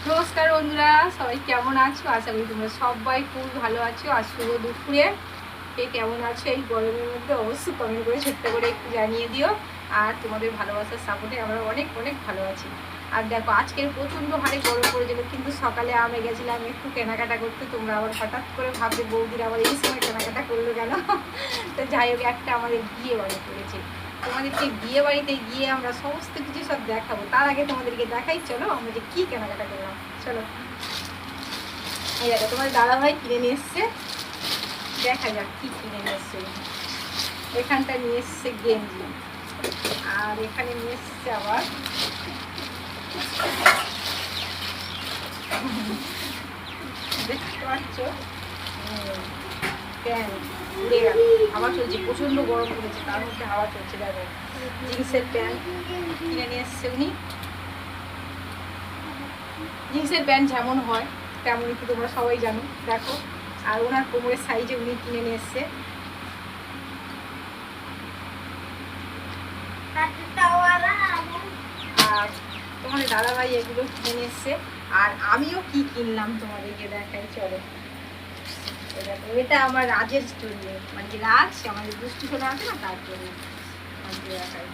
নমস্কার বন্ধুরা, সবাই কেমন আছো? আশা করি তোমরা সবাই খুব ভালো আছো। আর শুভ দুপুরে কে কেমন আছো এই গরমের মধ্যে অবশ্যই কমেন্ট করে ছোট্ট করে একটু জানিয়ে দিও। আর তোমাদের ভালোবাসার সাপোর্টে আমরা অনেক অনেক ভালো আছি। আর দেখো, আজকের প্রচণ্ড হারে গরম পড়েছিল, কিন্তু সকালে আমরা গেছিলাম একটু কেনাকাটা করতে। তোমরা আবার হঠাৎ করে ভাববে বৌদির আবার এই সময় কেনাকাটা করলো কেন? তো যাই হোক, একটা আমাদের বিয়ে বাড়ি পড়েছে। তোমাদেরকে বিয়ে বাড়িতে গিয়ে আমরা সমস্ত কিছু সব দেখাবো। তার আগে তোমাদেরকে দেখাই, চলো আমরা যে কী কেনাকাটা করলাম। চলো, এই দেখো তোমার দাদাভাই কিনে নিয়ে এসছে। দেখা যাক কি কিনে নিয়ে এসছে। এখানটা নিয়ে এসছে গেঞ্জি, আর এখানে নিয়ে এসছে আবার দেখতে পাচ্ছ প্যান্ট। উড়ে গেল, হাওয়া চলছে, প্রচণ্ড গরম পড়েছে, তার মধ্যে হাওয়া চলছে। দেখো জিন্সের প্যান্ট কিনে নিয়ে এসছে উনি। জিন্সের প্যান্ট যেমন হয় তেমনই কি তোমরা সবাই জানো, দেখো। আর ওনার কোমরের সাইজে উনি কিনে নিয়ে এসছে। আর তোমাদের দাদাভাই এগুলো কিনে নিয়ে এসছে। আর আমিও কি কিনলাম তোমাদেরকে দেখাই, চলো। এটা আমার রাজের জন্য, মানে যে রাজ আমাদের দুষ্টু সোনা আছে না, তার জন্য দেখাই।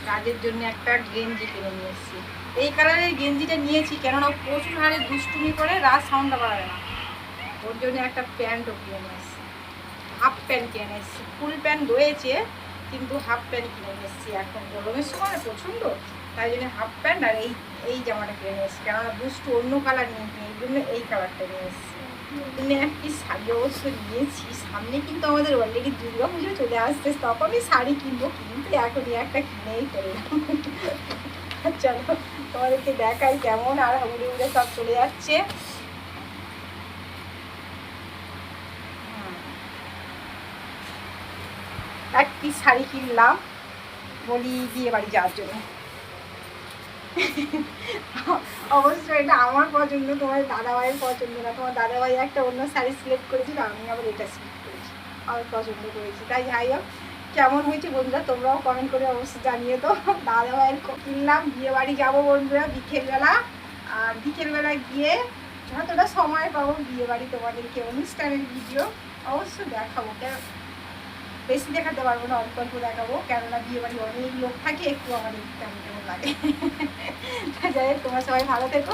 রাজের জন্য একটা গেঞ্জি কিনে নিয়ে এসেছি। এই কালারের গেঞ্জিটা নিয়েছি কেননা প্রচুর হারে দুষ্টুমি করে, রাজ সাউন্ডটা বাড়াবে না। ওর জন্য একটা প্যান্টও কিনে নিয়ে এসেছি, হাফ প্যান্ট কিনে এসেছি। ফুল প্যান্ট রয়েছে, কিন্তু হাফ প্যান্ট কিনে নিয়ে এসেছি। এখন গরমের সময় প্রচণ্ড, তাই জন্য হাফ প্যান্ট আর এই জামাটা কিনে নিয়ে এসেছি। কেননা দুষ্টু অন্য কালার নিয়ে, এই জন্য এই কালারটা নিয়ে এসেছি। একটি শাড়ি অবশ্য নিয়েছি। সামনে কিন্তু আমাদের অলরেডি দুর্গা পুজো চলে আসছে, তখনই শাড়ি কিনবো, কিন্তু এখনই একটা কিনেই ফেললাম। চলো তোমাদেরকে দেখাই কেমন। আর উড়ে উড়ে সব চলে যাচ্ছে। একটি শাড়ি কিনলাম বলি বিয়ে বাড়ি যাওয়ার জন্য। অবশ্যই এটা আমার পছন্দ, তোমার দাদাভাইয়ের পছন্দ না। তোমার দাদাভাই একটা অন্য শাড়ি সিলেক্ট করেছিল, আমি আবার এটা সিলেক্ট করেছি, আমি পছন্দ করেছি। তাই যাই হোক, কেমন হয়েছে বন্ধুরা তোমরাও কমেন্ট করে অবশ্যই জানিয়ে তো। দাদাভাইয়ের কিনলাম, বিয়ে বাড়ি যাবো বন্ধুরা বিকেলবেলা। আর বিকেলবেলা গিয়ে যতটা সময় পাবো বিয়ে বাড়ি তোমাদেরকে অনুষ্ঠানের ভিডিও অবশ্যই দেখাবো। বেশি দেখাতে পারবো না, অল্প অল্প দেখাবো, কেননা বিয়ে বাড়ি অনেক লোক থাকে, একটু আমাদের কেমন কেমন লাগে। যাই হোক, তোমরা সবাই ভালো থেকো।